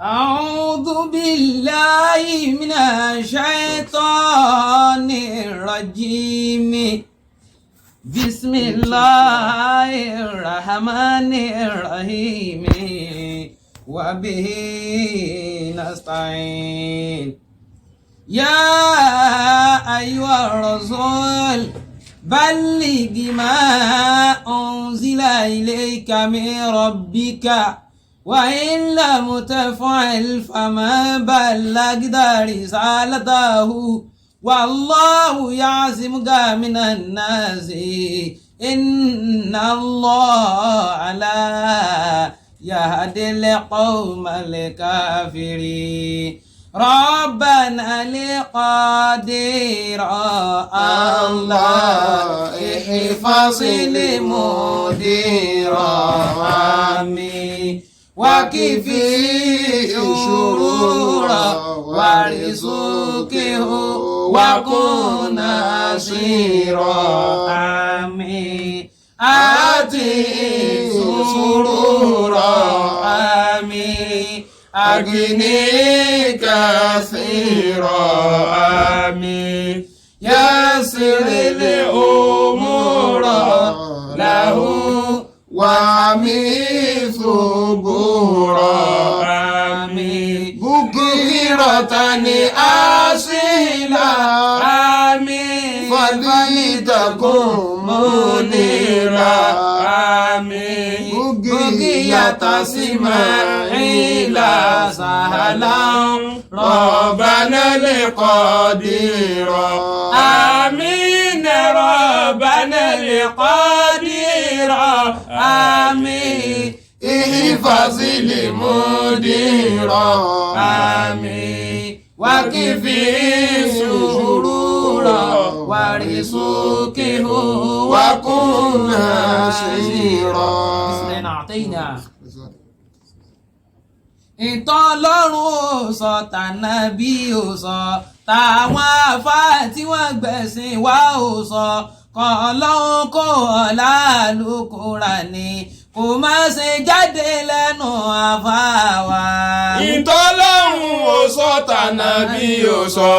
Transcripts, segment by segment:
أعوذ بالله من الشيطان الرجيم بسم الله الرحمن الرحيم وبه نستعين يا أيها الرسول بلغ ما أنزل إليك من ربك وإن لم تفعل فما بلغت رسالته والله يعصمك من الناس إن الله لا يهدي القوم الكافرين ربنا لقدير الله احفظ المدير آمين وكفي شرور ورزقه وكن نصيرا آمين آتي سرورا آمين أغني كثيرا آمين يسر الأمور له وعمي ثبورا آمين بكرة أصيلا آمين فلتكن منيرا آمين بقية سماعيل سهلا ربنا القدير آمين ربنا القدير آمين احفظ المدير آمين وكفي سرورا ورزقه وكن نصيرا بسم أعطينا ìtàn Ọlọ́run ò sọ tànàbí ò sọ táwọn àfáà tí wọ́n gbẹ̀sìn wá ò sọ kọ́ Ọlọ́run kó ọ̀la Al-Kùránì kò má ṣe jáde lẹ́nu àfáà wa. ìtàn Ọlọ́run ò sọ tànàbí ò sọ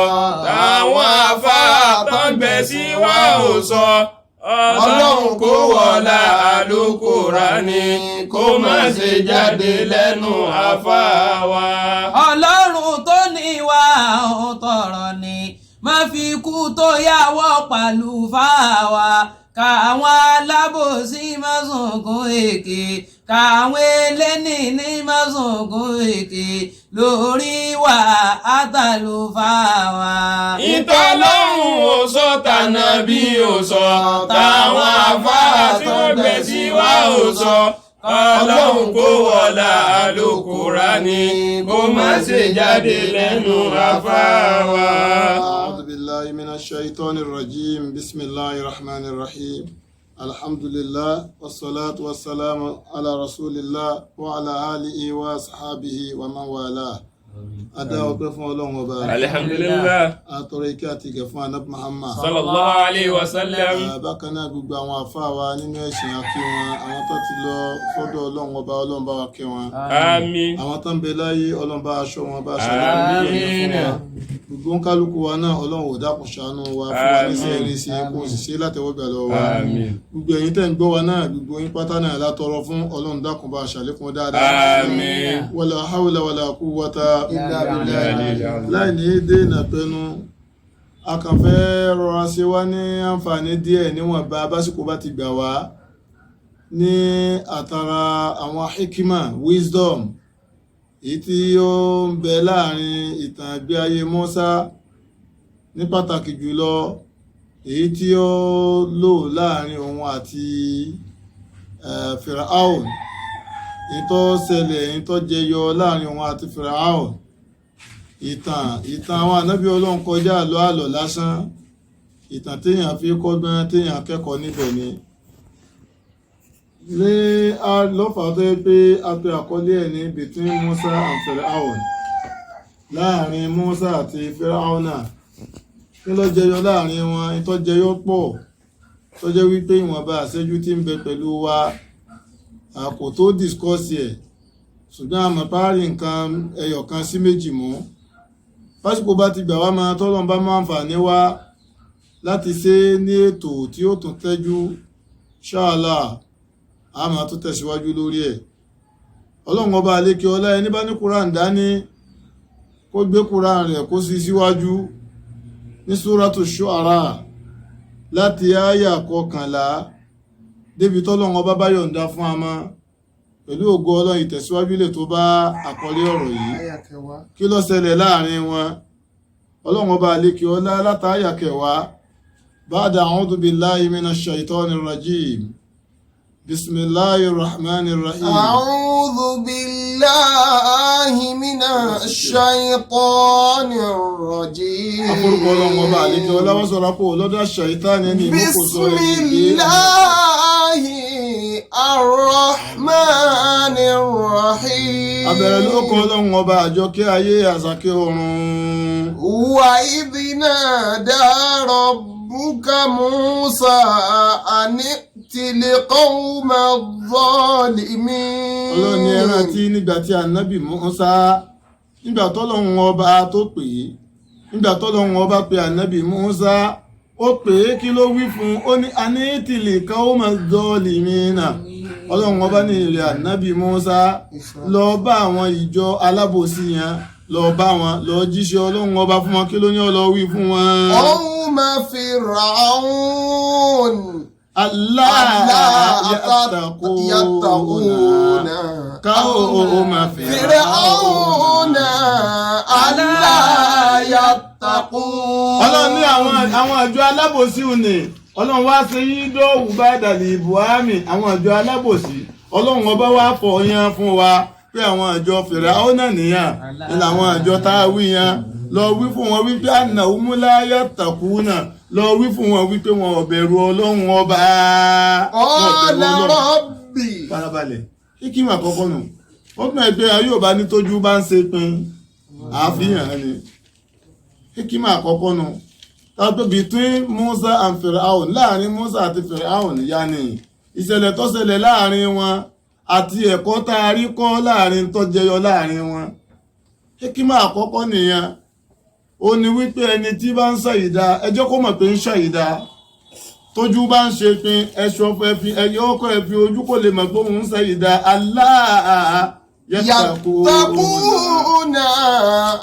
táwọn àfáà tó gbẹ̀sìn wá ò sọ. Ọlọ́run kó wọlá Al-Kùránì kó má ṣe jáde lẹ́nu àfáà wa. Ọlọ́run tó ní wa ó tọrọ ni má fi kú tó yàwọ́ pàlú fáwa káwọn alábòsí má sunkún èké káwọn eléni ní má sunkún èké lórí wa àtàlùfáà. ìtàn Ọlọ́run ò sọ tànàbí ò sọ táwọn àfáà tó gbẹ̀sìn wá ò sọ. Ọlọ́run kó wọlá Al-Kùránì kó má ṣe jáde lẹ́nu àfáà wa. أعوذ بالله من الشيطان الرجيم بسم الله الرحمن الرحيم الحمد لله والصلاة والسلام على رسول الله وعلى آله وصحبه ومن والاه adá ọpẹ́ fún Ọlọ́run ọba alhamdulillah àtọrọ ìkẹ́ àti ìgẹ̀ fún Ànábì Muhammad sallallahu alayhi wa sallam. bákan náà gbogbo àwọn àfáà wa nínú ẹ̀sìn akí wọn àwọn tó ti lọ sọ́dọ̀ Ọlọ́run ọba Ọlọ́run bá wa kẹ́ wọn àmín. àwọn tó ń bẹ láyé Ọlọ́run bá aṣọ wọn bá ṣàlàyé fún wọn gbogbo ń kálukú wa náà Ọlọ́run ò dákun ṣàánú wa fún wa ní sẹ́ẹ̀rì sí kó sì ṣe látẹ̀wọ́gbà lọ wa gbogbo ẹ̀yin tẹ́ ń gbọ́ wa náà gbogbo yín pátá náà látọrọ fún Ọlọ́run dákun bá ṣàlékún dáadáa àmín. wala hawla wala quwwata illa billah láì ní dènà pẹnu a kàn fẹ́ rọra ṣe wá ní àǹfààní díẹ̀ níwọ̀n bá básìkò bá ti gbà wá ní àtàrà àwọn hikima wisdom èyí tí ó ń bẹ láàrin ìtàn ìgbé ayé Mùsá ní pàtàkì jùlọ èyí tí ó lò láàrin òun àti Firaun èyí tó ṣẹlẹ̀ èyí tó jẹyọ láàrin òun àti Firaun ìtàn àwọn ànábì Ọlọ́run kọjá àlọ́ lásán ìtàn téèyàn fi kọ́gbọ́n téèyàn kẹ́kọ̀ọ́ níbẹ̀ ni ní lọ́fà tó yẹ pé a pe àkọlé ẹ̀ ní between Musa and Firaun láàrin Musa àti Firauna kí ló jẹyọ láàrin wọn ìtọ́ jẹyọ pọ̀ tó jẹ́ wípé ìwọ̀nba àṣẹ́jú tí ń bẹ pẹ̀lú wa àpò tó discuss ẹ̀ ṣùgbọ́n àmọ́ párí nǹkan ẹyọ kan sí méjì mú pásìkò bá ti gbà wá máa tọ́lọ́n bá máa ń fà ní wá láti ṣe ní ètò tí ó tún tẹ́jú ṣáàlà a máa tún tẹ̀síwájú lórí ẹ̀. ọlọ́run ọba àlékè ọlá ẹni bá ní Quran dání kó gbé Quran rẹ̀ kó sí síwájú ní Suratu Shu'ara láti àyà 11 débi tọ́lọ́run ọba bá yọ̀ǹda fún a máa pẹ̀lú ògo ọlọ́run ìtẹ̀síwájú lè tó bá àkọlé ọ̀rọ̀ yìí kí ló ṣẹlẹ̀ láàrin wọn. ọlọ́run ọba àlékè ọlá látàáyà 10 ba'da a'udhu billahi minash shaitanir rajim bismillahir rahmanir rahim. a'udhu billahi minash shaitanir rajim. àforúkọ ọlọ́run ọba àlékè ọlá wọ́n sọ̀rọ̀ pé lọ́dọ̀ ṣàìtánì ẹni ìmúkò sọ ẹni bismillahi ar-rahmanir rahim. abẹ̀rẹ̀ lóko ọlọ́run ọba àjọkẹ́ ayé àsàkẹ́ ọ̀run. wa idh nada rabbuka Musa an i'til qawma adh-dhalimin. ọlọ́run ní ẹ rántí nígbà tí ànábì Musa nígbà tọ́lọ́run ọba tó pè é nígbà tọ́lọ́run ọba pè ànábì Musa ó pè é kí ló wí fún ó ní an i'til qawma adh-dhalimin. ọlọ́run ọba ní ìrẹ̀ ànábì Musa lọ bá àwọn ìjọ alábòsí yẹn lọ bá wọn lọ jíṣẹ́ ọlọ́run ọba fún wọn kí ló ní ó lọ wí fún wọn. qawma Fir'aun Allah yattaquna qawma Fir'aun alla yattaqun. ọlọ́run ní àwọn ìjọ alábòsí ni ọlọ́run wá ṣe yí dóòwù bá dàlí ìbùhámi àwọn ìjọ alábòsí ọlọ́run ọba wá fọ̀ yan fún wa pé àwọn ìjọ Fíráúnà nìyàn ní àwọn ìjọ táwí yan lọ wí fún wọn wípé annahum la yattaquna lọ wí fún wọn wípé wọn ò bẹ̀rù ọlọ́run ọba. qala rabbi. farabalẹ̀ kíkí mà kọ́kọ́ nù ó tún ẹgbẹ́ ayé ò bá ní tójú bá ń ṣe pin àfihàn ni kíkí mà kọ́kọ́ nù. between Musa and Fir'aun láàrin Musa àti Fir'aun yanni ìṣẹ̀lẹ̀ tó ṣẹlẹ̀ láàrin wọn àti ẹ̀kọ́ tá a rí kọ́ láàrin tó jẹyọ láàrin wọn. hikima àkọ́kọ́ nìyẹn ó ní wípé ẹni tí bá ń ṣàyídá ẹjọ́ kó mọ̀ pé ń ṣàyídá tójú bá ń ṣe pin ẹṣọ fẹ́fi ẹyọ ọkọ̀ ẹ̀ fi ojú kò lè mọ̀ pé òun ń ṣàyídá Allah yattaquna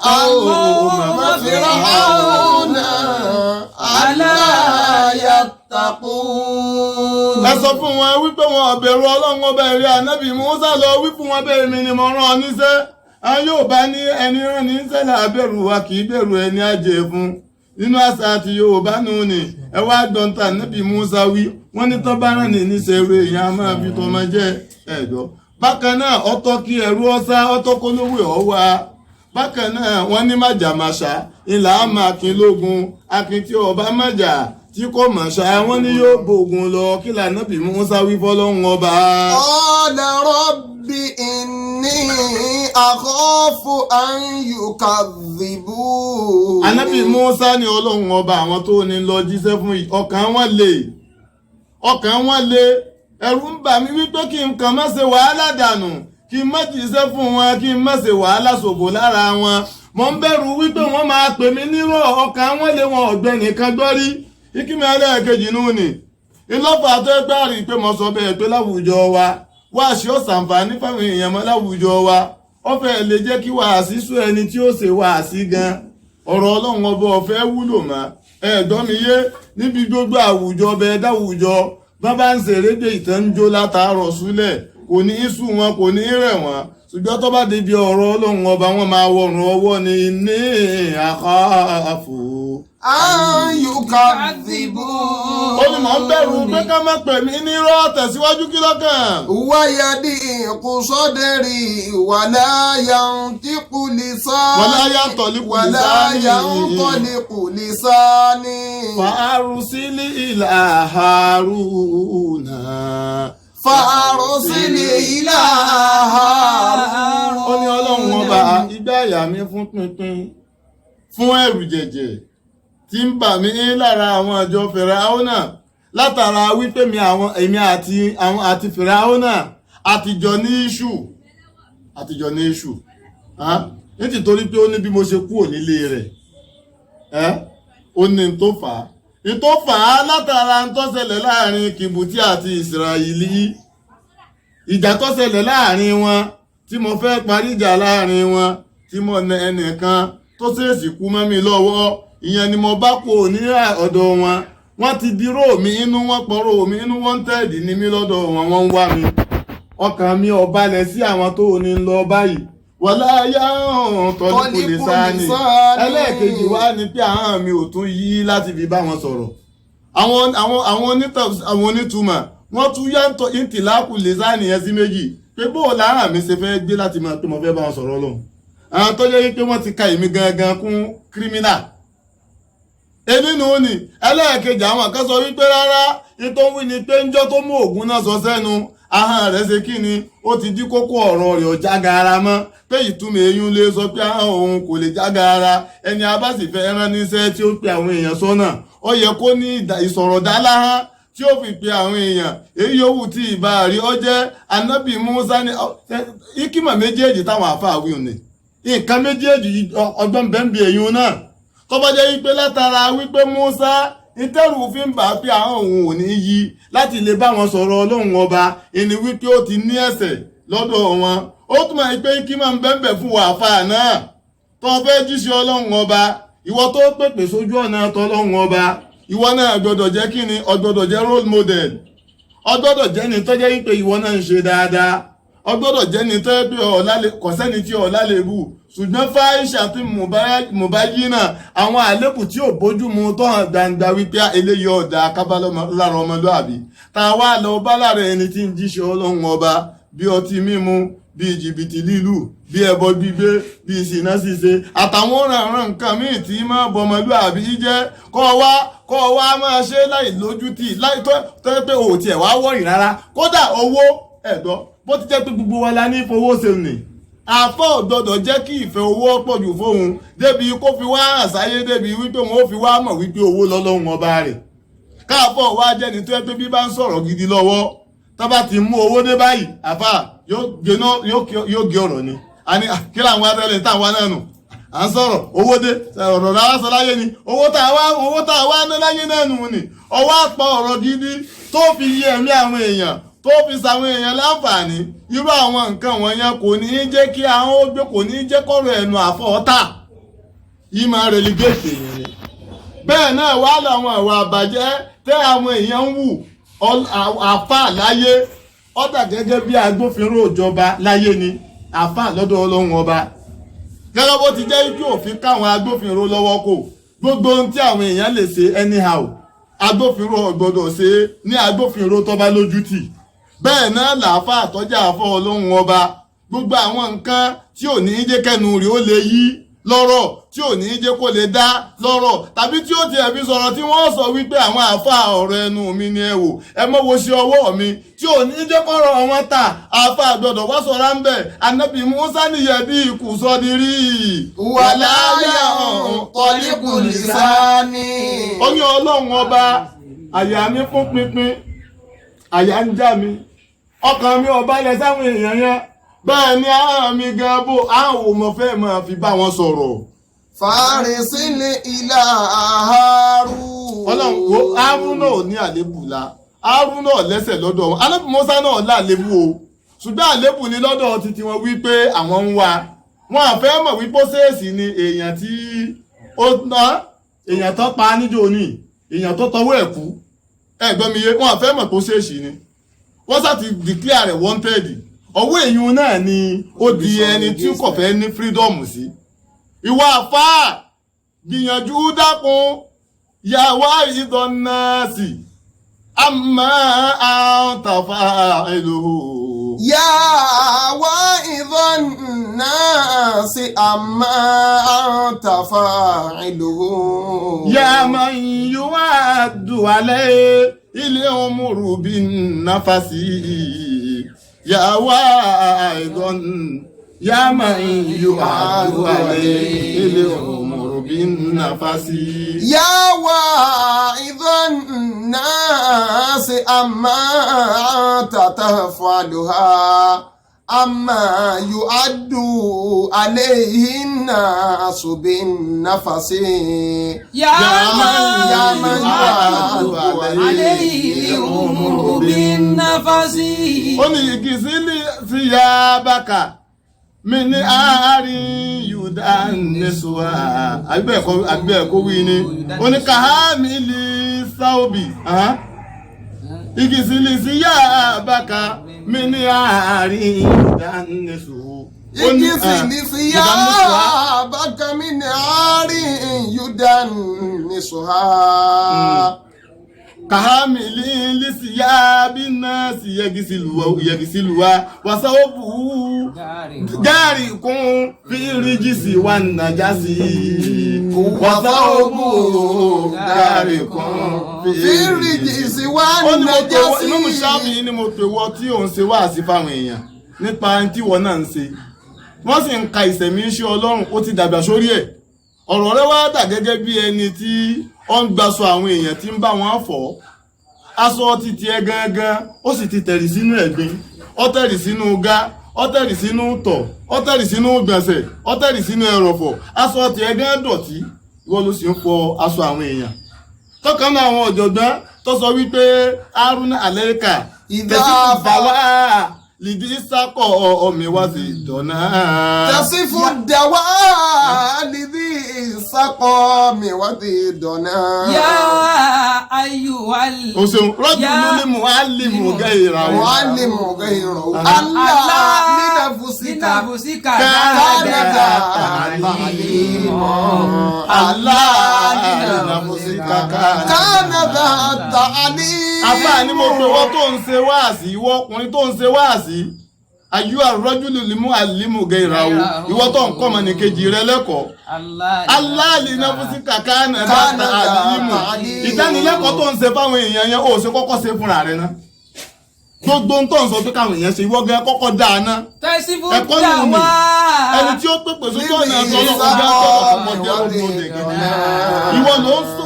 qawma Fir'aun alla yattaqun. ẹ sọ fún wọn wípé wọn ò bẹ̀rù ọlọ́run ọba ẹ̀rí ànábì Mùsá lọ wí fún wọn bẹ́ẹ̀ mi ni mo rán ọ níṣẹ́ a yóò bá ní ẹni rán ní sẹ́lẹ̀ àbẹ̀rù wa kì í bẹ̀rù ẹni àjẹ́ fún nínú àṣà àti Yorùbá nù ní ẹ wá gbọ́ntà ànábì Mùsá wí wọ́n ní tọ́ bá rán ní níṣẹ́ eré èèyàn a máa fi tọmọ jẹ́ ẹ̀dọ́. bákan náà ọ̀tọ̀ kí ẹrú ọ̀sá ọ̀tọ̀ kólówó ọ̀wá bákan náà wọ́n ní májàmáṣá ìlà àmàkin lógun akin tí ọba májà tí kò mọ̀ ṣá wọ́n ní yóò bògùn lọ kí l'Ànábì Mùsá wí fọ́lọ́run ọba. qala rabbi inni akhafu an yukadhibun. Ànábì Mùsá ní ọlọ́run ọba àwọn tó ní lọ jíṣẹ́ fún ọkàn wọn le ẹ̀rù ń bà mí wípé kí n kàn má ṣe wàhálà dànù kí n má jíṣẹ́ fún wọn kí n má ṣe wàhálà ṣòfò lára wọn mo ń bẹ̀rù wípé wọ́n máa pè mí nírọ̀ ọkàn wọn lé wọn ọ̀gbẹ́ nìkan gbọ́rí ìkíni ẹlẹ́ẹ̀kejì nù ni ìlọ́fà tó gbá rí pé mo sọ bẹ́ẹ̀ pé láwùjọ wa wá ṣe ó ṣàǹfààní fáwọn èèyàn mọ́ láwùjọ wa ó fẹ́ lè jẹ́ kí wàásí sún ẹni tí ó ṣe wàásí gan ọ̀rọ̀ ọlọ́run ọba ọ̀fẹ́ wúlò mọ́ ẹ̀ẹ́dọ́ mi yé níbi gbogbo àwùjọ bẹ́ẹ̀ dáwùjọ bàbá ń ṣèrédè ìtẹ́njó látàárọ̀ súlẹ̀ kò ní í sú wọn kò ní í rẹ̀ wọ́n ṣùgbọ́n tó bá débi ọ̀rọ̀ ọlọ́run ọba wọn máa wọ̀rùn ọwọ́ ni ní àkàfò. an yukadhibun. ó ní mò ń bẹ̀rù pé ká má pè mí nírọ́ tẹ̀síwájú kí lọ́kàn. wa yadiqu sadri wala yantiqu lisani. wala yantaliqu lisani. wala yantaliqu lisani. fa'arsili ila Haruna. fa'arsili ila Haruna. ó ní ọlọ́run ọba igbá àyà mi fún pínpín fún ẹ̀rù jẹ̀jẹ̀ tí ń bà mí lára àwọn ìjọ Fíráúnà látara wípé èmi àti Fíráúnà àtijọ́ ní iṣu àtijọ́ ní èṣù nítorí pé ó ní bí mo ṣe kúrò nílé rẹ̀ ó ní tó fà á látara ń tó ṣẹlẹ̀ láàrin kìbùtì àti ìsìráìlì ìjà tó ṣẹlẹ̀ láàrin wọn tí mo fẹ́ parí ìjà láàrin wọn tí mo nà ẹnìkan tó ṣèèṣì kú mọ́ mi lọ́wọ́ ìyẹn ni mo bá kó ní ọ̀dọ̀ wọ́n ti diró mi inú wọn pọ̀rọ̀ mi inú wọn tẹ̀dí ní mi lọ́dọ̀ wọn ń wá mi ọkàn mi ò balẹ̀ sí àwọn tó ní lọ báyìí wọ́lá yá tọ́lípù lè sáni ẹlẹ́ẹ̀kejì wá ní pé àwọn mi ò tún yí láti fi bá wọn sọ̀rọ̀ àwọn onítùmọ̀ wọ́n tún yá ìtìlákù lè sáni yẹn sí méjì pé bóò lára mi ṣe fẹ́ gbé láti máa pé mo fẹ́ bá wọn sọ̀rọ̀ lọ́hùn àwọn tó jẹ́ wípé wọ́n ti ka èmi gangan kún kírímínà nínú ni ẹlẹ́ẹ̀kejì àwọn kan sọ wípé rárá nítorí wí ni pé ńjọ́ tó mú ògùn náà sọ sẹ́nu ahọ́n rẹ̀ ṣe kí ni ó ti dí kókó ọ̀rọ̀ rẹ̀ ọ̀já gaara mọ́ pé ìtumọ̀ eyín lè sọ pé ahọ́n òun kò lè já gaara ẹni a bá sì fẹ́ rán níṣẹ́ tí ó pe àwọn èèyàn sọ́nà ó yẹ kó ní ìsọ̀rọ̀ dá láhán tí ó fi pe àwọn èèyàn èyí yòówù tí ìbá rí ọ jẹ́ anábì Musa ní ikímọ̀ méjèèjì táwọn àfáà wí òní nǹkan méjèèjì ọgbọ́n bẹ́ẹ̀ èyí náà tó bá jẹ́ wípé látara wípé Musa ìtẹ́rù fi ń bà á pé àwọn òun ò ní yí láti lè bá wọn sọ̀rọ̀ Ọlọ́run ọba ẹni wípé ó ti ní ẹ̀ṣẹ̀ lọ́dọ̀ wọn ó túmọ̀ pé kí máa ń bẹ́ẹ̀ fún wa àfáà náà tó fẹ́ jíṣẹ́ Ọlọ́run ọba ìwọ tó pèpè sójú ọ̀nà tọ́lọ́run ọba ìwọ náà gbọ́dọ̀ jẹ́ kí ni o gbọ́dọ̀ jẹ́ role model o gbọ́dọ̀ jẹ́ ni tó jẹ́ wípé ìwọ náà ń ṣe dáadáa o gbọ́dọ̀ jẹ́ ni tó jẹ́ pé kò sẹ́ni tí ọ̀la lè bù ṣùgbọ́n fáìṣà tí mùbáyí náà àwọn àlékù tí ò bójú mu tó hàn gbangba wípé eléyìí ọ̀dà kábàlọ́ lára ọmọlúàbí tá a wá lọ bá lára ẹni tí ń jíṣẹ́ Ọlọ́run ọba bí ọtí mímu bí jìbìtì lílù bí ẹbọ gbígbé bí ìsìná ṣíṣe àtàwọn ọ̀ràn nǹkan míì tí máa bọmọlúàbí jẹ́ kọ́ wá máa ṣe láì lójútì láì tó pé òòtì ẹ̀ wá wọ̀rì rárá kódà owó ẹ̀gbọ́ bó ti jẹ́ pé gbogbo wa la ní fowó ṣe nì àfọ́ gbọ́dọ̀ jẹ́ kí ìfẹ́ owó pọ̀jù fóun débi kó fi wá àṣàyé débi wípé wọn ó fi wá mọ̀ wípé owó lọ́lọ́run ọba rẹ̀ káàfọ́ wá jẹ́ni tó yẹ pé bí bá ń sọ̀rọ̀ gidi lọ́wọ́ tó bá ti mú owó dé báyìí àfà yóò gé ọ̀rọ̀ ni a ní kí làwọn adẹ́lẹ̀ tá àwọn náà nù à ń sọ̀rọ̀ owó dé ọ̀rọ̀ rárá sọ láyé ni owó tá a wá ná láyé náà nù ni ọwọ́ àpọ̀ ọ̀rọ̀ gidi tó fi yí ẹ̀mí àwọn èèyàn tó fi sàwọn èèyàn láǹfààní irú àwọn nǹkan wọ̀nyẹn kò ní í jẹ́ kí àwọn ó gbé kò ní í jẹ́ kọ́rọ̀ ẹnu àfọ̀ọ́tà yìí máa relegate èèyàn ni bẹ́ẹ̀ náà wá làwọn ìwà àbàjẹ́ tẹ́ àwọn èèyàn ń wù àfà láyé ọ̀dà gẹ́gẹ́ bí agbófinró ìjọba láyé ni àfà lọ́dọ̀ Ọlọ́run ọba gẹ́gẹ́ bó ti jẹ́ kí òfin káwọn agbófinró lọ́wọ́ kò gbogbo ohun tí àwọn èèyàn lè ṣe anyhow agbófinró gbọ́dọ̀ ṣe ní agbófinró tó bá lójútì bẹ́ẹ̀ náà làáfà àtọ́jà àfọ́ Ọlọ́run ọba gbogbo àwọn nǹkan tí ò ní jẹ́ kẹ́nu rí ó lè yí lọ́rọ̀ tí ò ní jẹ́ kó lè dá lọ́rọ̀ tàbí tí ó ti ẹ̀bí sọ̀rọ̀ tí wọ́n sọ wípé àwọn àfà ọ̀rọ̀ ẹnu mi ni ẹ wò ẹ mọ́ wo ṣe ọwọ́ mi tí ò ní jẹ́ kọ́rọ̀ wọn ta àfà gbọ́dọ̀ wá sọ̀rọ̀ ń bẹ̀ Ànábì Mùsá nìyẹn bí ikú sọ́dí rí wàláyà tọ́lípù lìsáni. ó ní Ọlọ́run ọba àyà mi fún pínpín àyà ń já mi ọkàn mi ò balẹ̀ sáwọn èèyàn yẹn bẹ́ẹ̀ ni àwọn mi gan bó àwọn ọmọ fẹ́ máa fi bá wọn sọ̀rọ̀. fàrísílẹ̀ ilà àárú. Ọlọ́run wo àárú náà ní àlébù la àárú náà lẹ́sẹ̀ lọ́dọ̀ wọn Ànábì Mùsá náà láàlébù o ṣùgbọ́n àlébù ni lọ́dọ̀ títí wọn wípé àwọn ń wá wọn àfẹ́ mọ̀ wípé ṣèèṣì ni èèyàn tí ó ná èèyàn tó pa níjó ní èèyàn tó tọwọ́ ẹ̀ kú ẹ̀gbọ́n mi yé wọn àfẹ́ mọ̀ tó ṣèèṣì ni wọ́n sá ti declare rẹ̀ wanted ọwọ́ èyún náà ni ó di ẹni tí kò fẹ́ ní freedom sí ìwà àfáà gbìyànjú dákun yàwá ìdán náà sí àmọ́ àtàfà èlò. yàwá ìdán náà sí àmọ́ àtàfà èlò. yàmà yíwá dùwálẹ̀ ilé ọmọrù bí náfàsì. يا واعظا يا من يعاد عليه الأمر بالنفس يا واعظ الناس أما أنت تفعلها أما يعد عليه الناس بالنفس يا من يعد عليه الأمر بالنفس. ó ní ìkìsílì fìyà bàkà mi ní àárín yúdà nẹ́sùwà àgbẹ̀ẹ̀kọ́ wí ni ó ní kàhámi lè sáòbì ìkìsílì fìyà bàkà mi ní àárín yúdà nẹ́sùwà. ìkìsílì fìyà bàkà mi ní àárín yúdà nẹ́sùwà. Kahamili lisiyabi nasi yegisiluwa wasawobu gari kun firijisi wa najasi wasawobu gari kun firijisi wa najasi. Imam Shafi'i ni mo pè wọ́ tí ò ń ṣe wáàsí fáwọn èèyàn nípa tí wọ́n náà ń ṣe wọ́n sì ń ka ìṣẹ̀mí iṣẹ́ Ọlọ́run ó ti dàgbà sórí ẹ̀ ọ̀rọ̀ rẹ̀ wá dà gẹ́gẹ́ bí ẹni tí ó ń gbaṣọ àwọn èèyàn tí ń bá wọn fọ̀ aṣọ ti tiẹ̀ gangan ó sì ti tẹ̀rì sínú ẹ̀gbin ó tẹ̀rì sínú gá ó tẹ̀rì sínú tọ̀ ó tẹ̀rì sínú gbọ̀nsẹ̀ ó tẹ̀rì sínú ẹrọ̀fọ̀ aṣọ tiẹ̀ gan dọ̀tí ìwọ ló sì ń fọ aṣọ àwọn èèyàn tọ́kàn náà àwọn ọ̀jọ̀gbọ́n tó sọ wípé Haruna Aleka tẹ̀sí bàwá lìdí sákọ̀ ọmọ ìwádìí ìdọ̀nà. tẹ̀sífù dẹ̀wà lìdí sákọ̀ ọmọ ìwádìí ìdọ̀nà. yá ayyuhal. o ṣeun rọ́jò lórí mu'allimu gẹ́yìrà o. mu'allimu gẹ́yìrà o. Allah nínàfùsíkà kánàdà tàlímọ̀. Allah nínàfùsíkà kánàdà tàlímọ̀. àbá ni mo pè wọ́n tó ń ṣe wáàsí ìwọ ọkùnrin tó ń ṣe wáàsí ayú àrọ́júlù limu alimu gẹ̀ẹ́ra o ìwọ tó ń kọ́ ọmọ nìkejì rẹ lẹ́kọ̀ọ́ aláàlì náà fún sí kàkà náà àdìmù ìdánilẹ́kọ̀ọ́ tó ń ṣe fáwọn èèyàn yẹn ó ṣe kọ́kọ́ ṣe fúnra rẹ náà gbogbo ń tó ń sọ pé káwọn èèyàn ṣe ìwọ gẹ́gẹ́ kọ́kọ́ dáa ná ẹ̀kọ́ nínú mi ẹni tí ó pèpè sójú ọ̀nà ẹ̀kọ́ ìwọ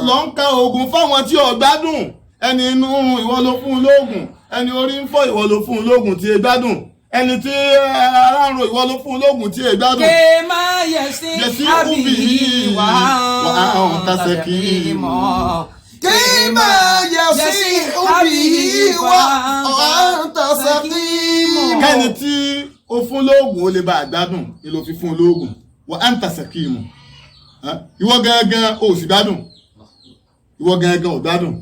ló ń ka oògùn fáwọn tí ò gbádùn ẹni inú run ìwọ ló fún un lóògùn ẹni orí ń fọ́ ìwọ ló fún un lóògùn tí ẹ gbádùn ẹni tí ara ń ro ìwọ ló fún un lóògùn tí ẹ gbádùn. ké má yẹsí àbí wà á tàṣẹ kì í mọ̀. ké má yẹsí àbí wà á tàṣẹ kì í mọ̀. kẹ́ni tí o fún lóògùn ó lè bá a gbádùn ni ló fi fún un lóògùn wà á tàṣẹ kì í mọ̀. ìwọ gángan ò sì gbádùn ìwọ gángan ò gbádùn.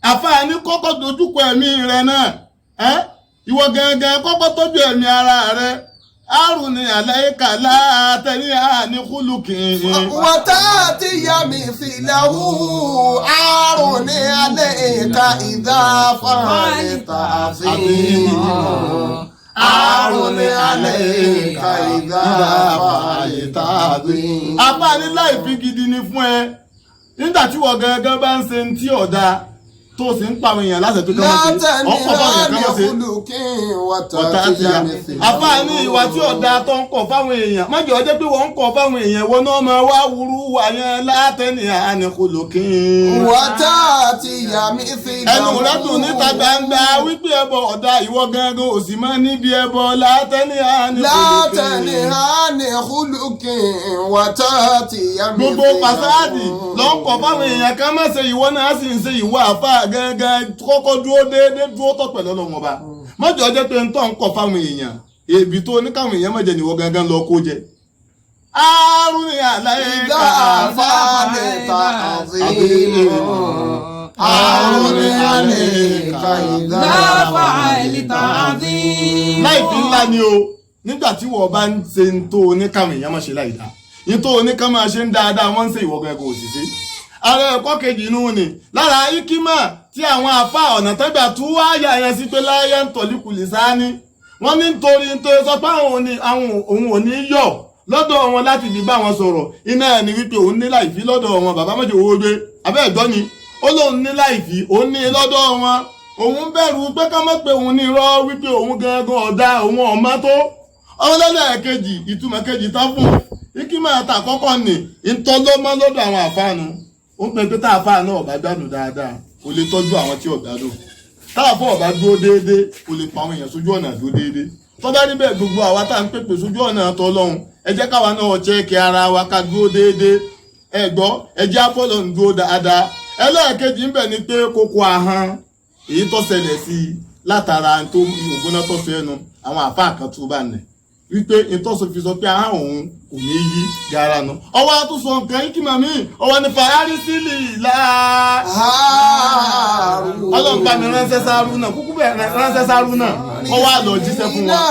àfààní kọ́kọ́ dojúkọ ẹ̀mí rẹ náà ìwọ gẹ́gẹ́ kọ́kọ́ tọ́jú ẹ̀mí ara rẹ àrùn ní àlẹ́kà látẹ̀lé àní kúlùkì. wọ́tá tí yá mi fi lẹ́hù àrùn ní àlẹ́kà ìdáfàlẹ́ta àfihàn. àrùn ní àlẹ́kà ìdáfàlẹ́ta àfihàn. àfààní láìfi gidi ni fún ẹ nígbà tí wọ́n gẹ́gẹ́ bá ń ṣe ní tí ọ̀dà tó sì ń pa àwọn èèyàn láti tó kọ́ mọ́ sí ọkọ̀ bá èèyàn kọ́ mọ́ sí ọ̀tá àti ìyá àfáàní ìwà tí ọ̀dà tó ń kọ̀ fáwọn èèyàn mọ́jọ́ ọjọ́ pé wọ́n ń kọ̀ fáwọn èèyàn wọn náà máa wá wúrú wà yẹn látẹ̀ní àníkùlùkì. wọ́tá àti ìyá mi fi lọ. ẹnu rẹ dùn níta gbangba wípé ẹbọ ọ̀dà ìwọ gangan ò sì máa níbi ẹbọ látẹ̀ní àníkùlùkì. wọ́tá àti ìyá mi fi lọ. gbogbo pàṣáàdì ló ń kọ̀ fáwọn èèyàn ká má ṣe ìwọ náà sì ń ṣe ìwọ àfáà gẹ́gẹ́ kọ́kọ́ dúró déédéé dúró tọ̀ pẹ̀lú Ọlọ́run Ọba mọ́jọ́ jẹ́ pé ń tọ́ ń kọ̀ fáwọn èèyàn èbí tó ní káwọn èèyàn mọ̀jẹ̀ níwọ̀ gángan lọ kó jẹ. àrùn ní àlàyé ká àfáàlẹ́ta àfihàn. àrùn ní àlẹ́ka ìdáfàlẹ́ta àfihàn. láìpí ńlá ni o nígbà tí wọ́n bá ń ṣe ń tó ní káwọn èèyàn máa ṣe láìdá ní tó ní káwọn máa ṣe ń dáadáa wọ́n ń ṣe ìwọ̀ gángan òṣìṣẹ́ ààrẹ ẹ̀kọ́ kejì inú ni lára ikima tí àwọn afá ọ̀nà tẹ́gbà tú wáyà yẹn sí pé láyé ń tọ̀líkù lìsáání wọ́n ní nítorí sọ pé òun ò ní yọ̀ lọ́dọ̀ wọn láti fi bá wọn sọ̀rọ̀ iná ẹ̀ ní wípé òun ní láìfí lọ́dọ̀ wọn bàbá mọ́jọ owó gbé abẹ́ ẹ̀gbọ́n ni ó lóun ní láìfí òun ní lọ́dọ̀ wọn òun bẹ̀rù pé ká mọ̀ pé òun ní irọ́ wípé òun gangan ọ̀dà òun ọ̀mọ́ tó ọlọ́lẹ̀ kejì ìtumọ̀ kejì tán fún ikima àtàkọ́kọ́ ni ìtọ́lọ́mọ́ lọ́dọ̀ àwọn àfáànù ó ń pè pé tá àfáà náà ọ̀bá gbádùn dáadáa kò lè tọ́jú àwọn tí ọ̀gbádùn tá àfáà ọ̀bá dúró déédéé kò lè pa àwọn èèyàn sójú ọ̀nà dúró déédéé tó bá níbẹ̀ gbogbo àwa tá à ń pèpè sójú ọ̀nà tọlọ́hun ẹ jẹ́ káwa náà chẹ́ẹ̀kì ara wa ká dúró déédéé ẹ gbọ́ ẹ jẹ́ àfọlọ́ ń dúró dáadáa ẹlẹ́ẹ̀kejì ń bẹ̀ ni pé kókó ahọ́n èyí tó ṣẹlẹ̀ sí i látara tó ògbóná tó fẹ́ nu àwọn àfáà kan tó bá nẹ̀ wípé ìtọ́sọ fi sọ pé ahọ́n òun kò ní yí gara nu ọwọ́ àtúnṣe nǹkan yín kí màmí ọwọ́ ní fàárí sílì ìlà ọlọ́run bá mi ránṣẹ́ sáárù náà kúkú bẹ̀ ránṣẹ́ sáárù náà kọ́ wá lọ jíṣẹ́ fún wọn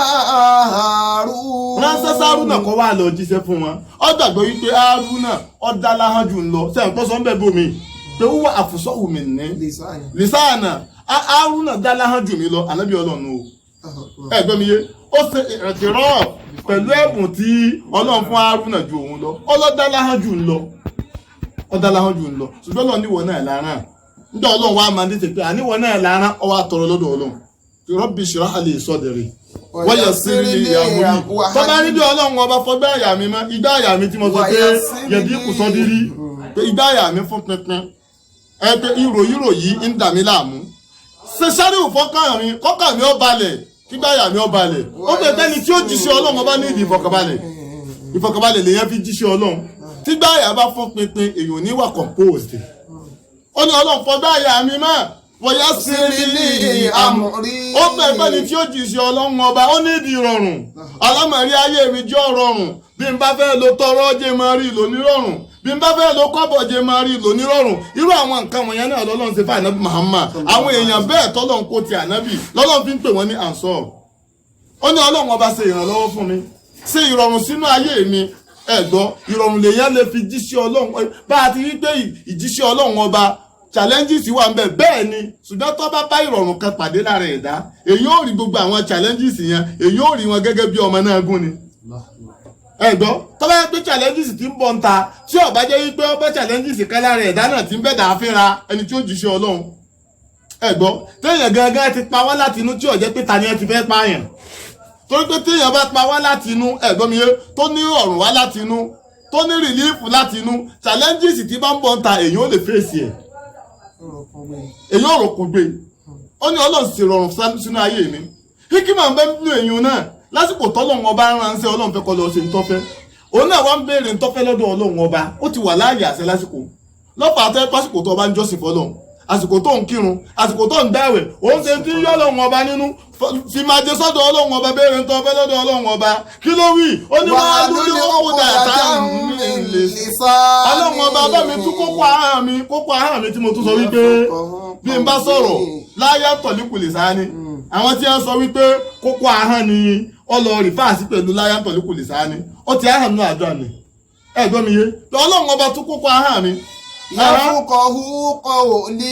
ránṣẹ́ sáárù náà kọ́ wá lọ jíṣẹ́ fún wọn ó gbàgbọ́ wípé áárù náà ó dá láhán jù ń lọ sẹ́yìn tó sọ ń bẹ̀ bómi pé ó wà àfùsọ́ òmìn ní lìsáànà áárù náà dá láhán jù mí lọ ànábì ọlọ́run o ẹgbẹ́ mi yé ó ṣe ìrẹ̀tìrọ̀ pẹ̀lú ẹ̀bùn tí ọlọ́run fún Hárúnà ju òun lọ ọlọ́dáláhán jù ń lọ ọdáláhán jù ń lọ ṣùgbọ́n lọ níwọ̀ náà láràn nígbà ọlọ́run wa máa ń dé pé àníwọ̀ náà láràn ọwọ́ àtọ̀rọ̀ lọ́dọ̀ ọlọ́run Rabbi shrah li sadri wa yassir li amri tó bá rí bí ọlọ́run ọba fọgbá àyà mi mọ́ igbá àyà mi tí mo sọ pé yẹ̀dí kù sọ́dírí pé igbá àyà mi fún pinpin ẹ pé ìrò yìí ń dà mí láàmú ṣe sáré òfọ́kàn mi kọ́kàn mi ó balẹ̀ kígbáyà mi ó balẹ̀ ó bẹ̀ tẹ́ni tí ó jíṣẹ́ ọlọ́run ọba ní ìdí ìfọ̀kànbalẹ̀ lèyàn fi jíṣẹ́ ọlọ́run tígbáyà bá fún pinpin èèyàn ní wà composed ó ní ọlọ́run fọgbáyà mi mọ́ wọ̀yá sí ní àmọ̀rí ó bẹ̀ tẹ́ni tí ó jíṣẹ́ ọlọ́run ọba ó ní ìdí ìrọ̀rùn alámọ̀rí ayé mi jẹ́ ọ̀rọ̀rùn bí n bá fẹ́ lo tọrọ jẹ́ máa rí lónírọ̀rùn bí n bá fẹ́ lo kọ́bọ̀ jẹ́ máa rí lónírọ̀rùn irú àwọn nǹkan wọ̀nyẹn náà lọ́lọ́run ṣe fún ànábì Muhammad àwọn èèyàn bẹ́ẹ̀ tọ́lọ́run kó ti ànábì lọ́lọ́run fi ń pè wọ́n ní ansor ó ní ọlọ́run ọba ṣe ìrànlọ́wọ́ fún mi ṣe ìrọ̀rùn sínú ayé mi ẹ̀gbọ́ ìrọ̀rùn lèèyàn lè fi jíṣẹ́ ọlọ́run bá a ti rí pé ìjíṣẹ́ ọlọ́run ọba challenges wà ń bẹ bẹ́ẹ̀ ni ṣùgbọ́n tó bá ìrọ̀rùn kan pàdé lára ẹ̀dá èyí ò rí gbogbo àwọn challenges yẹn èyí ò rí wọn gẹ́gẹ́ bí ọmọ náà gún ni ẹ̀gbọ́ tó bá yẹ pé challenges ti ń bọ̀ ń ta tí ó bá jẹ́ wípé ọbẹ̀ challenges kan lára ẹ̀dá náà ti ń bẹ̀ dàá fínra ẹni tí ó jíṣẹ́ ọlọ́run ẹ̀gbọ́ téèyàn gangan ti pa wá láti inú tí ó jẹ́ pé ta ni ẹ ti fẹ́ pààyàn torí pé téèyàn bá pa wá láti inú ẹ̀gbọ́n mi yé tó ní ọ̀rùn wá láti inú tó ní relief láti inú challenges ti bá ń bọ̀ ń ta èyí ò lè fèsì ẹ̀ èyí ò rò kò gbé ó ní ọlọ́run sì rọrùn sínú ayé mi hikima ń bẹ́ nínú èyí náà lásìkò tọ́lọ́run ọba ránṣẹ́ ọlọ́run fẹ́ kọ́ lọ ṣe ntọ́fẹ́ òun náà wá ń béèrè ntọ́fẹ́ lọ́dọ̀ ọlọ́run ọba ó ti wà láàyè àṣẹ lásìkò lọ́pàá àtẹ́ pásìkò tó ọba ń jọ́sìn fọlọ́run àsìkò tó ń kírun àsìkò tó ń dáwẹ̀ òun ṣe tí yọ́ ọlọ́run ọba nínú fi máa jẹ sọ́dọ̀ ọlọ́run ọba béèrè ntọ́fẹ́ lọ́dọ̀ ọlọ́run ọba kí ló wí ó ní wàá lórí òkú dàtà ọlọ́run ọba bá mi tú kókó ahọ́n mi tí mo tún sọ wípé bí n bá sọ̀rọ̀ láyé tọ̀líkùlì sáání àwọn tí wọ́n sọ wípé kókó ahọ́n ni ọlọ́ọ̀rì fáàsì pẹ̀lú láyé tọ̀líkùlì sáání ó ti ahọ́n nù àjọ àmì ẹ̀gbọ́n mi yé ọlọ́run ọba tú kókó ahọ́n mi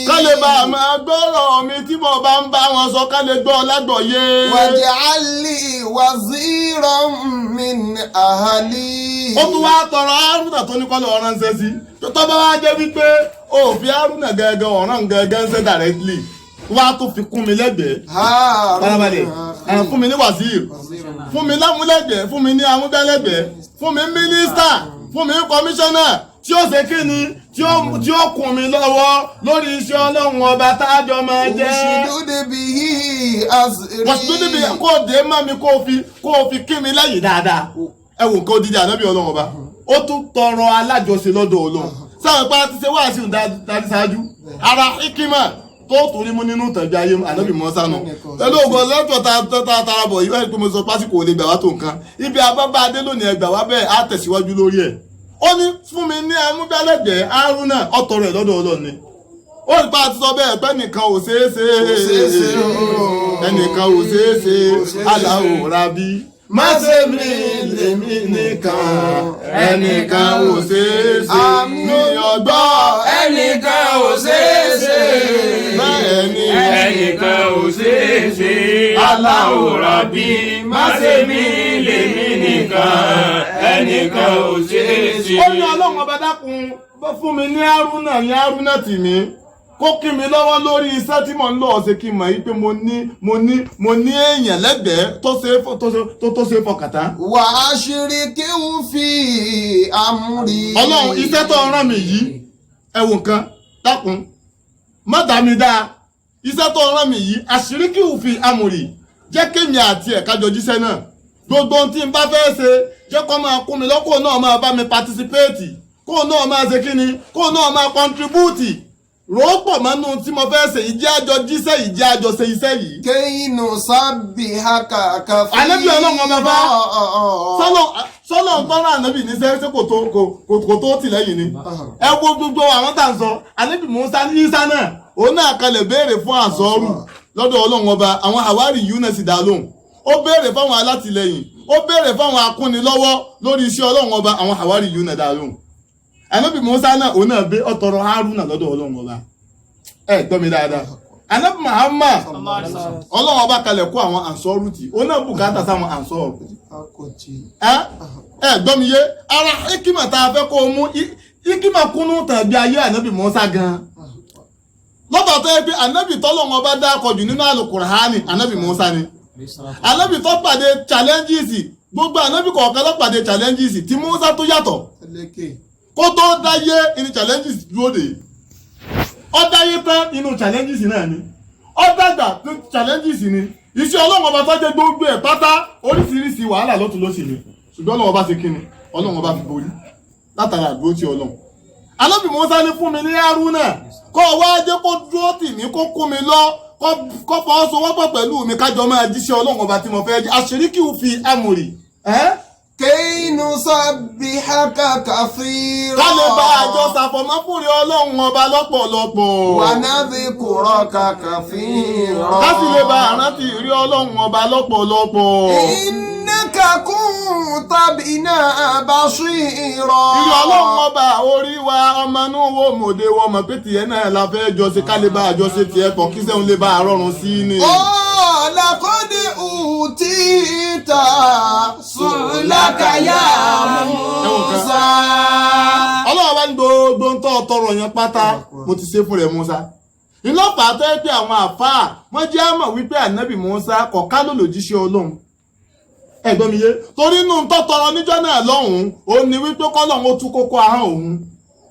kálẹ̀ bá a máa gbọ́rọ̀ mi tí mo bá ń bá wọn sọ kálẹ̀ gbọ́ lágbọ̀ọ́yé. waj'alli waziran min ahli. ó tún wá tọrọ Hárúnà tó ní kọ́lọ̀ ọ̀ránṣẹ́ sí tó bá wá jẹ́ wípé òfin Hárúnà gẹ́gẹ́ ọ̀ràn gẹ́gẹ́ ń ṣe directly wá tó fi kún mi lẹ́gbẹ̀ẹ́ barabalẹ̀ fún mi ní wazir fún mi lámúlẹ́gbẹ̀ẹ́ fún mi ní amúgbálẹ́gbẹ̀ẹ́ fún mi mínísítà fún mi commissioner tí ó ṣe kí ni tí ó kún mi lọ́wọ́ lórí iṣẹ́ ọlọ́run ọba tájọ máa jẹ́. wàṣídúdú bí kò dé má mi kó fi kí mi lẹ́yìn dáadáa. ẹ wò nǹkan odidi ànábì ọlọ́run ọba ó tún tọrọ alájọṣe lọ́dọ̀ ọlọ́run sáwọn ìpara ti ṣe wáàsí ìdájí ṣáájú ara ikima tó tún rí mú nínú ìtọ́jú ayé ànábì Mùsá nù pẹ̀lú ògùn ọlọ́tọ̀ tara bọ̀ ìwé ìpè mo sọ pásíkò lè gbà wá tó nǹkan ibi abábá adé lónìí ẹgbà wá bẹ́ẹ̀ á tẹ̀síwájú lórí ẹ̀ ó ní fún mi ní amúgbálẹ́gbẹ̀ẹ́ Hárúnà ọ̀tọ̀ rẹ̀ lọ́dọ̀ Ọlọ́run ni ó ní pa àti sọ bẹ́ẹ̀ pé ẹnìkan ò ṣeé ṣe ẹnìkan ò ṣeé ṣe Allahu Rabbi má ṣe mí lèmi nìkan ẹnìkan ò ṣeé ṣe mi ọgbọ́ ẹnìkan ò ṣeé ṣe ẹnìkan ò ṣeé ṣe Allahu Rabbi má ṣe mí lèmi nìkan ẹnìkan ò ṣeé ṣe. ó ní ọlọ́run ọba dákun fún mi ní Hárúnà tì mí kó kí mi lọ́wọ́ lórí iṣẹ́ tí mò ń lọ ṣe kí n mọ̀ yí pé mo ní èèyàn lẹ́gbẹ̀ẹ́ tó ṣe fọkàtà. wà á ṣeré kéwù fi amúrí. ọlọ́run iṣẹ́ tó rán mi yìí ẹ̀wù nǹkan dákun má dá mi dá iṣẹ́ tó rán mi yìí àṣírí kéwù fi amúrí jẹ́ kémi àti ẹ̀ kájọ jíṣẹ́ náà gbogbo ohun tí n bá fẹ́ ṣe jẹ́ kó máa kún mi lọ́kọ̀ náà máa bá mi patisipéètì kó náà máa ṣe kíni kó náà máa kọ́ntribúùtì rọ́pọ̀ mọ́nú tí mo fẹ́ ṣe ìjẹ́ àjọ jíṣẹ́ ìjẹ́ àjọ ṣe iṣẹ́ yìí. kéyìnù sábì haka kàfí. ànábì ọlọ́run ọmọ bá sọ́lọ́ ń tọ́ra ànábì ní sẹ́sẹ́ kò tó tì lẹ́yìn ni. ẹ wo gbogbo àwọn tá à ń sọ ànábì Mùsá ní Ìsá náà òun náà kalẹ̀ béèrè fún àsọ́rù lọ́dọ̀ ọlọ́run ọba àwọn àwárí yìí náà sì dá lóhùn ó béèrè fáwọn alátìlẹyìn ó béèrè fáwọn akúnilọ́wọ́ lórí iṣẹ́ ọlọ́run ọba àwọn àwárí yìí náà dá lóhùn. ànábì Mùsá náà òun náà bẹ ọtọrọ Hárúnà lọ́dọ̀ ọlọ́run ọba ẹ gbọ́ mi dáadáa ànábì Muhammad ọlọ́run ọba kalẹ̀ kó àwọn ànsọ́rù tì òun náà bùkátà sáwọn ànsọ́rù ẹ gbọ́ mi yé ara ikima tá a fẹ́ kó o mú ikima kúnnú tàbí ayé ànábì Mùsá gan lọ́bà tó yẹ pé ànábì tọ́lọ́run ọba dákọ̀jù nínú àlùkùránì ànábì Mùsá ni ànábì tó pàdé challenges gbogbo ànábì kọ̀ọ̀kan ló pàdé challenges tí Mùsá tó yàtọ̀ kó tó dáyé inú challenges dúró dé ó dáyé tán inú challenges náà ni ó dàgbà tó challenges ni iṣẹ́ ọlọ́run ọba tó jẹ́ gbogbo ẹ̀ pátá oríṣiríṣi wàhálà lọ́tún lọ́sì ni ṣùgbọ́n ọlọ́run ọba ṣe kíni ọlọ́run ọba fi borí látara àdúró tí ọlọ́run ànábì Mùsá ní fún mi ní Hárúnà kó wá jẹ́ kó dúró tì mí kó kún mi lọ kó fọwọ́sowọ́pọ̀ pẹ̀lú mi kájọ máa jíṣẹ́ ọlọ́run ọba tí mo fẹ́ jẹ́ àṣírí kí n fi amòrì kéyìnù sábì haka kàfí. ká lè bá àjọ ṣàfọ̀mọ́ fúnri ọlọ́run ọba lọ́pọ̀lọpọ̀. wà náà fi kúrọ̀ kàkàfí rọ. ká sì lè bá àrántí rí ọlọ́run ọba lọ́pọ̀lọpọ̀. innaka kunta bina basira. ìrì ọlọ́run ọba orí wa ọmọ inú wo mòde wọ mọ̀ pé tiẹ̀ náà la fẹ́ jọ ṣe ká lè bá àjọ ṣe tiẹ̀ pọ̀ kí sẹ́hun lè bá àrọ̀run sí ni. laqad utita su'laka ya Musa. ọlọ́run wá ní gbogbo ń tọ́ tọrọ yẹn pátá mo ti ṣe fún rẹ̀ Musa. iná pàtẹ́ pé àwọn àfáà wọ́n jẹ́ àmọ̀ wípé ànábì Musa kọ̀ọ̀ká ló lòjíṣẹ́ ọlọ́run. ẹ̀gbọ́n mi yé torí inú tó tọrọ níjọ́ náà lọ́hùn-ún ó ní wípé kọ́lọ́hún ó tú kókó ahọ́n òun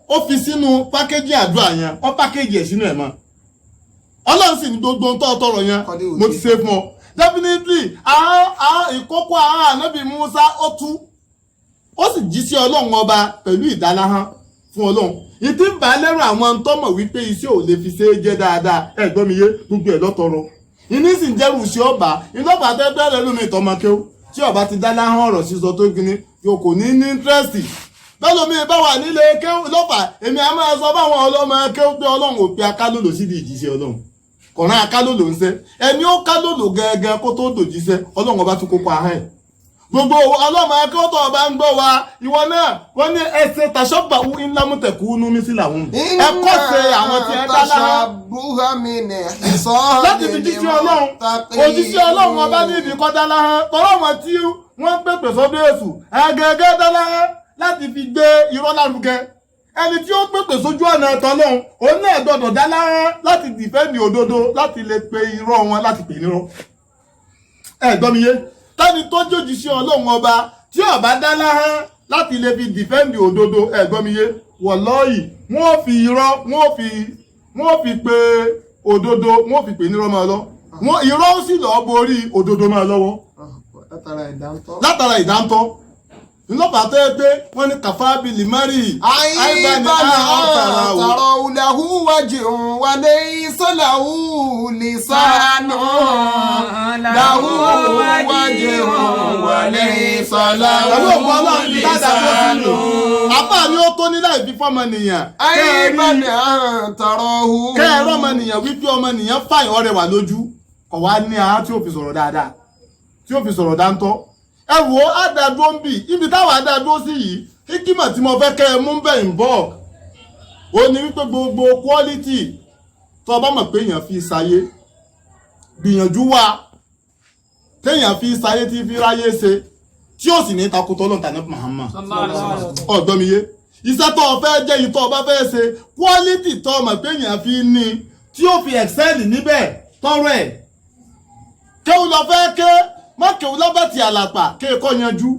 ó fi sínú pákéjì àdúrà yẹn ó pákéjì ẹ̀ sínú ẹ̀ mọ́. ọlọ́run sì ní gbogbo ń tọ́ tọrọ yẹn mo ti ṣe fún ọ. definitely ìkókó ahọ́n ànábì Musa ó tú ó sì jí sí ọlọ́run ọba pẹ̀lú ìdáláhán fún ọlọ́run ìtì ń bá lẹ́rù àwọn tó mọ̀ wípé iṣẹ́ ò lè fi ṣe é jẹ́ dáadáa ẹ̀gbọ́n mi yé gbogbo ẹ̀ lọ́tọ̀ọ̀rọ̀ ìní sì ń jẹ́rù sí ọba ìlọ́pàá tẹ́tẹ́rẹ́ lómi ìtọ́mọkéw tí ọba ti dáláhán ọ̀rọ̀ sísọ tó gini yóò kò ní ní íńtírẹ́sì bẹ́ẹ̀ lómi bá wà nílé kéw lọ́pàá èmi àmọ́ ẹ sọ fáwọn ọlọ́mọ kéw pé ọlọ́run ò pe akálòlò síbi ìjíṣẹ́ ọlọ́run kọ̀ọ̀rán akálòlò ń ṣe ẹni ó kálòlò gẹ́gẹ́ kó tó dòjíṣẹ́ ọlọ́run ọba tún kópa ahẹ́ gbogbo ọlọ́mọ akẹ́kọ̀ọ́ ọba ń gbọ́ wa ìwọ náà wọ́n ní ẹsẹ̀ tàṣọ́bàwú ńlámùtẹ̀kù númi sí làwọn ẹ̀kọ́ ṣe àwọn tí ẹ dá lára láti fi jíṣẹ́ ọlọ́run òjíṣẹ́ ọlọ́run ọba ní ibi kọ́ dá lára tọ́lọ́ wọn tí wọ́n ń pèpè sọ́dọ̀ èṣù ẹ̀gẹ́gẹ́ dá lára láti fi gbé irọ́ lárugẹ ẹni tí ó pèpè sójú ọ̀nà tọ́lọ́run òun náà gbọ́dọ̀ dá lára láti dìfẹ́ǹdì òdodo láti lè pe irọ́ wọn láti pè nírọ́ gbọ́ mi yé tẹ́ni tó jòjì sí ọlọ́run ọba tí ọba dá láhán láti lè fi dìfẹ́ǹdì òdodo ẹ̀gbọ́n mi yé wọ̀lọ́ọ̀yì wọ́n fi irọ́ wọ́n fi pe òdodo wọ́n fi pè nírọ́ máa lọ irọ́ ó sì lọ́ọ́ borí òdodo máa lọ́wọ́ látara ìdántọ́ ńlọ́pàá tó yẹ pé wọ́n ní kàfábì lìmárì àìbáni àtàrà òlàhù wájú wà ní ìsọ́làhù lìsánù làhù wájú wà ní ìsọ́làhù lìsánù. àbá ni ó tó ní láì fi fọ́mọnìyàn. àìbáni àtàrà òhù. kẹ́ẹ̀rọ ọmọnìyàn wípé ọmọnìyàn fàyàn ọ̀rẹ́ wà lójú kọ̀ wá ní ahọ́n tí ó fi sọ̀rọ̀ dáadáa tí ó fi sọ̀rọ̀ dáńtọ́. ẹ wò ó àdàdúró ń bì ibi táwọn àdàdúró sí yìí hikima tí mo fẹ́ kẹ́ ẹ mú bẹ́ẹ̀ ń bọ̀ ó ní wípé gbogbo quality tó o bá mọ̀ pé èèyàn fi ṣayé gbìyànjú wá téèyàn fi ṣayé tí fi ráyé ṣe tí ó sì ní takùtọ̀ lọ́n tàní Muhammad ọ̀gbọ́n mi yé iṣẹ́ tó o fẹ́ jẹ́ ìtọ́ ọba fẹ́ ṣe quality tó o mọ̀ pé èèyàn fi ní tí ó fi excel níbẹ̀ tọrọ ẹ̀ kéwù lọ fẹ́ ké má kéwù lọ́bàtì àlàpà kéèkọ́ yanjú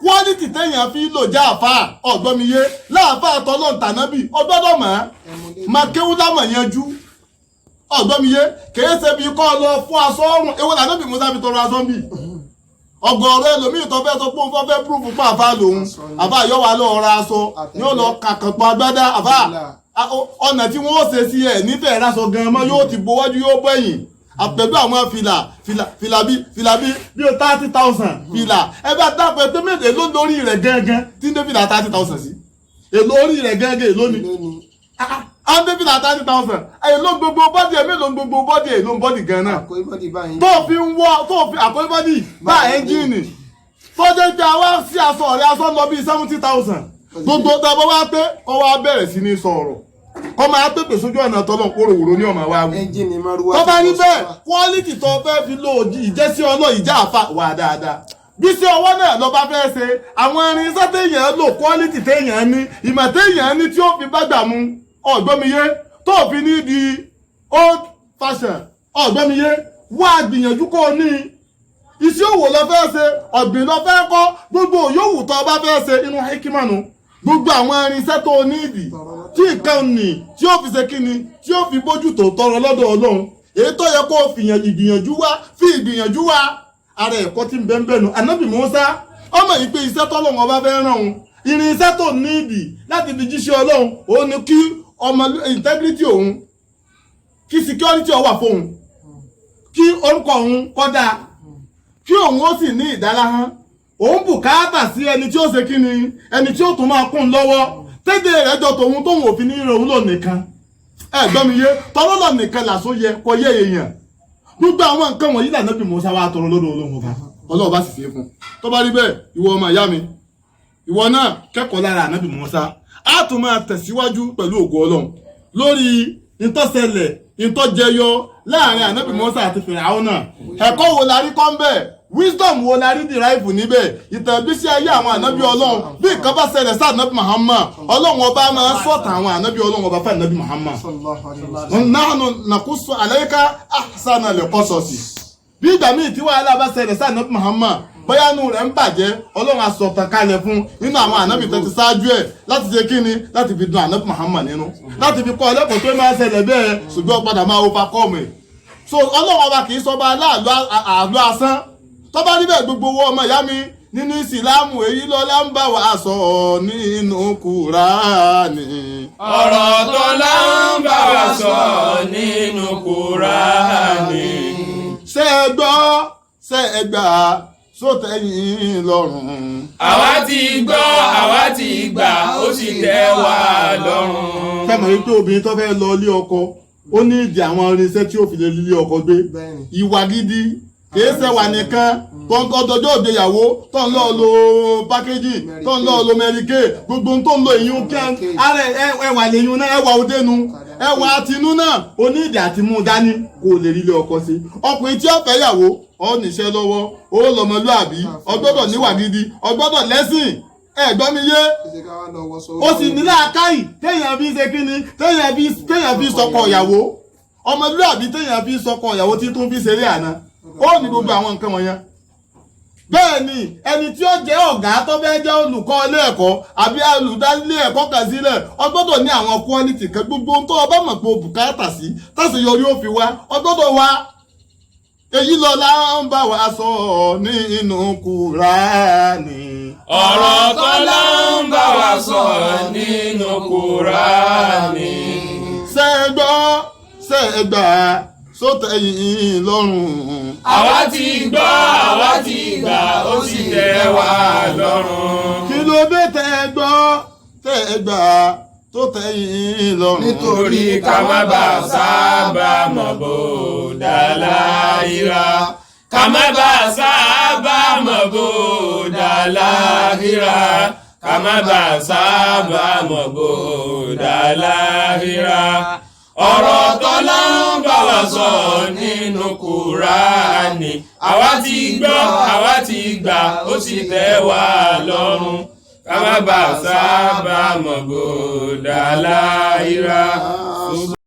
quality téèyàn fi lò já àfà ọ̀gbọ́n mi yé láàfà tọ́lọ́ tànábì ọgbọ́dọ̀ mọ̀ má kéwù lámọ̀ yanjú ọ̀gbọ́miyé kìí ṣe bí kọ́ lọ fún aṣọ ọ̀run ewu lànà bí Musa fi tọrọ aṣọ bì ọgọ́rọ̀ ẹlòmíì tó fẹ́ sọ pé òun fẹ́ púrúfù pa àfa lòun àfa yọ̀wá lọ́ọ́ ra aṣọ yóò lọ kàkànpọ̀ agbádá àfa ọ̀nà tí wọ́n ṣe sí ẹ̀ nífẹ̀ẹ́ ráṣọ gan-an mọ́ yóò ti gbowájú yóò bẹ̀yìn àpẹ̀lú àwọn fìlà bí 30,000 fìlà ẹ bá dápẹ́ tó méje ló lórí rẹ̀ gángan tí ń dé fìlà 30,000 sí èlò orí rẹ̀ gángan èlò ni àwọn dé fìlà 30,000 èlò gbogbo bọ́dì ẹ̀ mélòó gbogbo bọ́dì èlò bọ́dì gan-an tó fi ń wọ́ tó fi àkóyí bọ́dì bá ẹ́ńjìnì tó jẹ́ pé àwa sí aṣọ ọ̀rẹ́ aṣọ lọ bí 70,000 gbogbo tàbí wá pé kọ́ wá bẹ̀rẹ̀ sí ní sọ̀rọ̀ kọ́ máa pèpè sójú ọ̀nà tọ́lọ̀ kóròwòrò ní ọmọ wa wí. tó bá ní bẹ́ẹ̀ quality tó fẹ́ fi lo òjì ìjẹ́sí ọlọ́ ìjà àfà wà dáadáa bí sí ọwọ́ náà lọ bá fẹ́ ṣe àwọn irinṣẹ́ téèyàn lò quality téèyàn ní ìmọ̀ téèyàn ní tí ó fi bá gbà mu ọ̀gbọ́miyé tó fi ní di old fashion ọ̀gbọ́miyé wá gbìyànjú kó o ní iṣẹ́ òwò lọ fẹ́ ṣe ọ̀gbìn lọ fẹ́ kọ́ gbogbo yòówù tó bá fẹ́ ṣe inú hikimanu gbogbo àwọn irinṣẹ́ tó ní ìdí tí nǹkan nì tí ó fi ṣe kíni tí ó fi bójú tó tọrọ lọ́dọ̀ Ọlọ́run èyí tó yẹ kó fi ìgbìyànjú wá fi ìgbìyànjú wá ara ẹ̀kọ́ tí ń bẹ ń bẹ̀nu Ànábì Mùsá ọmọ yìí pé iṣẹ́ tọ́lọ́run ọba fẹ́ ràn òun irinṣẹ́ tó ní ìdí láti fi jíṣẹ́ Ọlọ́run òun ni kí ọmọ integrity òun kí security ó wà fóun kí orúkọ òun kódà kí òun ó sì ní ìdáláhán òun bùkátà sí ẹni tí ó ṣe kíni ẹni tí ó tún máa kún lọ́wọ́ tẹ́dẹ̀ rẹ̀ jọ tòun tóun òfin ní ìròhún lò nìkan ẹ̀gbọ́miyé tọ́lọ́lọ́ nìkan làṣọ yẹ kọ yẹ èèyàn gbogbo àwọn nǹkan wọ̀nyí l'Ànábì Mùsá wá tọrọ lọ́dọ̀ Ọlọ́run bá sì ṣe fún tó bá rí bẹ́ẹ̀ ìwọ ọmọ ìyá mi ìwọ náà kẹ́kọ̀ọ́ lára Ànábì Mùsá á tún máa tẹ̀síwájú pẹ̀lú ògo Ọlọ́run lórí ìtọ́sẹlẹ̀ ìtọ́jẹyọ láàrin Ànábì Mùsá àti Fíráúnà ẹ̀kọ́ wo la rí kọ́ ń bẹ̀ wisdom wo la rí dìráìfù níbẹ̀ ìtàn ìgbésí ayé àwọn ànábì Ọlọ́run bí nǹkan bá ṣẹlẹ̀ sí ànábì Muhammad Ọlọ́run ọba máa ń sọ̀tà àwọn ànábì Ọlọ́run ọba fún ànábì Muhammad nahnu naqussu alayka ahsana al-qasasi bí ìgbà míì tí wàhálà bá ṣẹlẹ̀ sí ànábì Muhammad bóyá inú rẹ̀ ń bàjẹ́ Ọlọ́run á sọ̀tàn kalẹ̀ fún nínú àwọn ànábì tó ti ṣáájú ẹ̀ láti ṣe kíni láti fi dùn ànábì Muhammad nínú láti fi kọ́ ẹlẹ́kọ̀ọ́ tó máa ṣẹlẹ̀ bẹ́ẹ̀ ṣùgbọ́n padà máa overcome ẹ̀ so Ọlọ́run ọba kì í sọ bá aláàlú asán tó bá níbẹ̀ gbogbo owó ọmọ ìyá mi nínú ìsìlámù èyí lọ́lá ń bá wa sọ nínú Kùránì. ọ̀rọ̀ tọ́lá ń bá wa sọ nínú Kùránì. ṣé ẹ gbọ́ ṣé ẹ gbà sótẹ́yìn lọ́rùn. àwa ti gbọ́ àwa ti gbà ó sì tẹ́ wa lọ́rùn. kẹ́mọ̀ yìí pé obìnrin tó fẹ́ lọ ilé ọkọ ó ní ìdí àwọn irinṣẹ́ tí ó fi lè ilé ọkọ gbé ìwà gidi kìí ṣe wà nìkan tó ń tọ́jọ́ òdeyàwó tó ń lọ lo pákéjì tó ń lọ lo mẹ́ríkè gbogbo tó ń lo ìyún kí ara ẹwà lèyún náà ẹwà òdenu ẹwà àtinú náà onídìí àti mú dání kò lè rí ilé ọkọ sí ọkùnrin tí ó fẹ́ yàwó ó níṣẹ́ lọ́wọ́ ó lọ́mọlúàbí ó gbọ́dọ̀ níwà gidi ó gbọ́dọ̀ lẹ́sìn ẹ̀gbọ́n mi yé ó sì ní làákàyè téèyàn fi ṣe kíni téèyàn fi sọkọ ìyàwó ọmọlúàbí téèyàn fi sọkọ ìyàwó tí tún fi ṣeré àná ó ní gbogbo àwọn nǹkan wọ̀nyẹn bẹ́ẹ̀ ni ẹni tí ó jẹ́ ọ̀gá tó fẹ́ jẹ́ olùkọ́ ilé ẹ̀kọ́ àbí olùdarí ilé ẹ̀kọ́ kan sílẹ̀ ó gbọ́dọ̀ ní àwọn quality kan gbogbo ohun tó o bá mọ̀ pé o bùkátà sí tàṣe yọrí ó fi wá ó gbọ́dọ̀ wá èyí lọ́lá ń bá wa sọ nínú Kùránì. ọ̀rọ̀ tọ́lá ń bá wa sọ nínú Kùránì. ṣé ẹ gbọ́ ṣé ẹ gbà sótẹ́yìn lọ́rùn. àwa ti gbọ́ àwa ti gbà ó sì tẹ́ wa lọ́rùn. kí ló dé tẹ́ ẹ gbọ́ tẹ́ ẹ gbà tó tẹ́yìn lọ́rùn. nítorí ká má bàa sábà mọ̀ bó dàláhìrà. ká má bàa sábà mọ̀ bó dàláhìrà. ká má bàa sábà mọ̀ bó dàláhìrà. ọ̀rọ̀ tọ́lá ń bá wa sọ nínú Kùránì. àwa ti gbọ́ àwa ti gbà ó sì tẹ́ wa lọ́rùn. ká má bàa sábà mọ̀ bó dàláhìrà.